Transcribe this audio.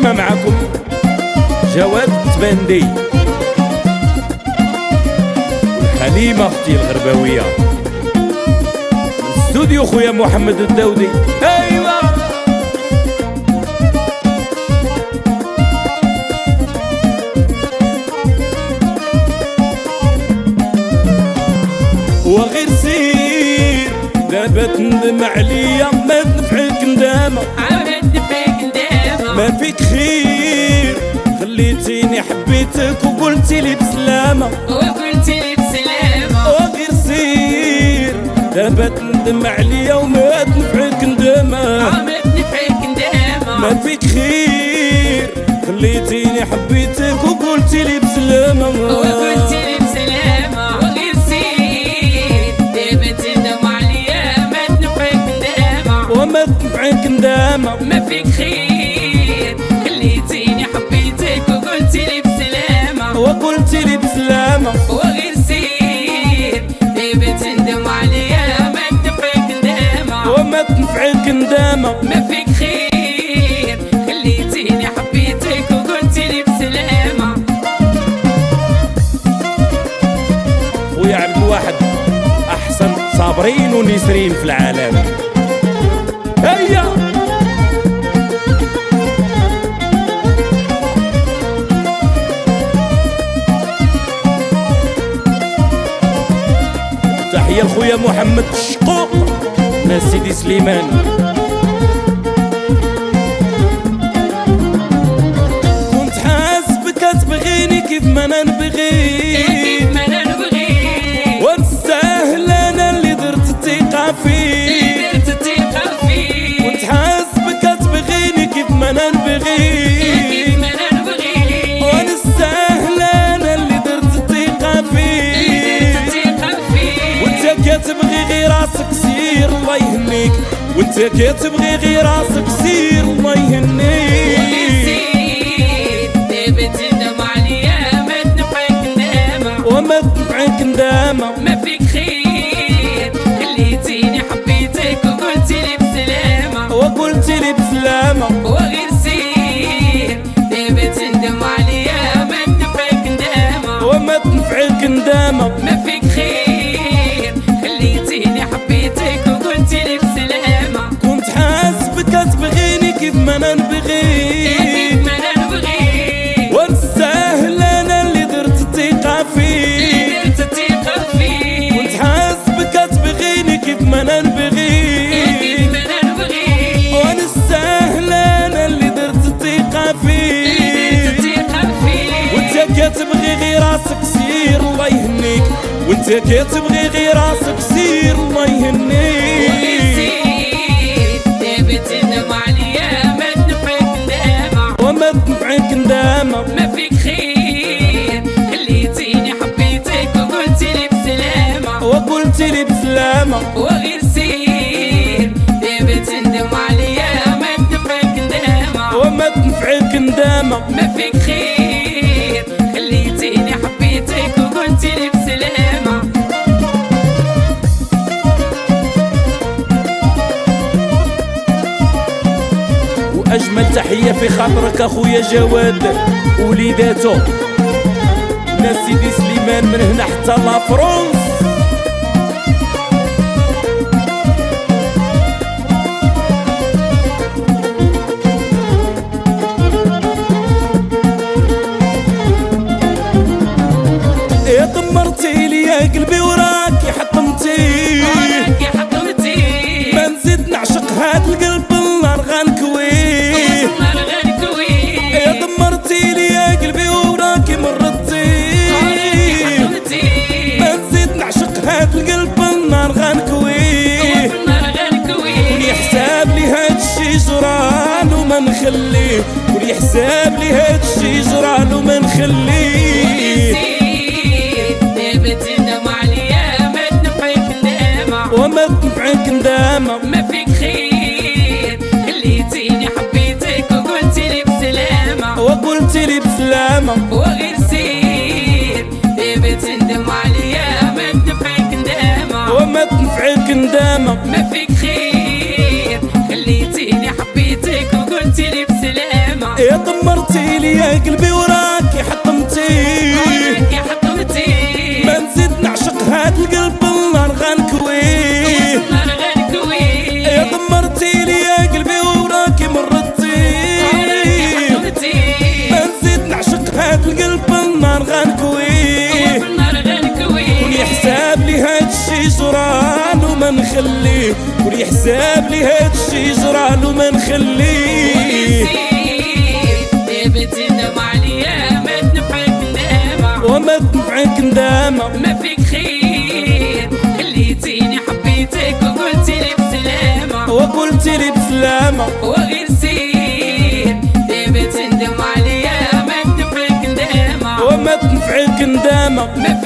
ديما معكم جواد التباندي والحليمة اختي الغرباوية استوديو خويا محمد الداودي. ايوا وغير سير دابا تندم عليا ما تنفعك ندامة ما فيك خير خليتيني حبيتك وقلتي لي بسلامة وغير سير دابا تندم عليا وما تنفعك ندامة ما فيك خير خليتيني حبيتك وقلتي لي بسلامة وغير سير دابا تندم عليا ما تنفعك ندامة وما تنفعك ندامة ما فيك خير خليتيني حبيتك وقلتي لي بسلامة وغير سير دابا تندم عليا ما تنفعك ندامة وما تنفعك ندامة ما فيك خير خليتيني حبيتك وقلتي لي بسلامة. خويا عبد الواحد احسن صابرين ونسرين في العالم. هيا تحية لخويا محمد الشقوق ناس سيدي سليمان. كنت حاسبك تبغيني كيف ما انا نبغيك ونستاهل انا اللي درت الثقة فيك كنت حاسبك تبغيني كيف ما انا نبغيك ونستاهل انا اللي درت الثقة فيك وانت كتبغي غير راسك سير الله يهنيك وانت كتبغي غير راسك سير الله يهنيك دابا تندم عليا ما تنفعك ندامة وما تنفعك ندامة ما فيك خير خليتيني حبيتك وقلتي لي بسلامة وغير سير دابا تندم عليا ما تنفعك ندامة وما تنفعك ندامة ما فيك خير خليتيني حبيتك وقلتي لي بسلامة كنت حاسبك تبغيني كيف ما انا نبغيك ونستاهل انا اللي درت الثقة فيك كنت حاسبك تبغيني كيف ما انا نبغيك ونستاهل انا اللي درت الثقة فيك وانت كتبغي غير راسك سير الله يهنيك وانت كتبغي غير راسك سير الله يهنيك دابا تندم عليا ما تنفعك ندامة وما تنفعك ندامة ما فيك خير خليتيني حبيتك وقلتي لي بسلامة وغير سير دابا تندم عليا ما تنفعك ندامة وما تنفعك ندامة ما فيك خير خليتيني حبيتك وقلتي لي بسلامة. واجمل تحية في خاطرك اخويا جواد وليداتو ناس سيدي سليمان من هنا حتى لا فرنسا. يا دمرتي لي يا قلبي وراكي حطمتي ما نزيد نعشق هاد القلب النار غنكويه يا دمرتي لي يا قلبي وراكي مرضتي ما نزيد نعشق هاد القلب النار غنكويه كل حساب لي هاد الشي جران وما نخليه كل حساب لي هاد الشي جران وما نخليه وما تنفعك ندامة ما فيك خير خليتيني حبيتك وقلتي لي بسلامة وغير سير دابا تندم عليا ما تنفعك ندامة وما تنفعك ندامة ما فيك خير خليتيني حبيتك وقلتي لي بسلامة يا دمرتي لي يا قلبي وراكي حطمتي ما نزيد نعشق هاد القلب النار غنكويه يا دمرتي لي يا قلبي وراكي مرضتي ما نزيد نعشق هاد القلب النار غنكويه كل حساب لي هاد الشي جران وما نخليه كل حساب لي هاد الشي جران وما نخليه وما تنفعك ندامة ما فيك خير خليتيني حبيتك وقلتي لي بسلامة وقلتي لي بسلامة وغير سير دابا تندم عليا ما تنفعك ندامة وما تنفعك ندامة ما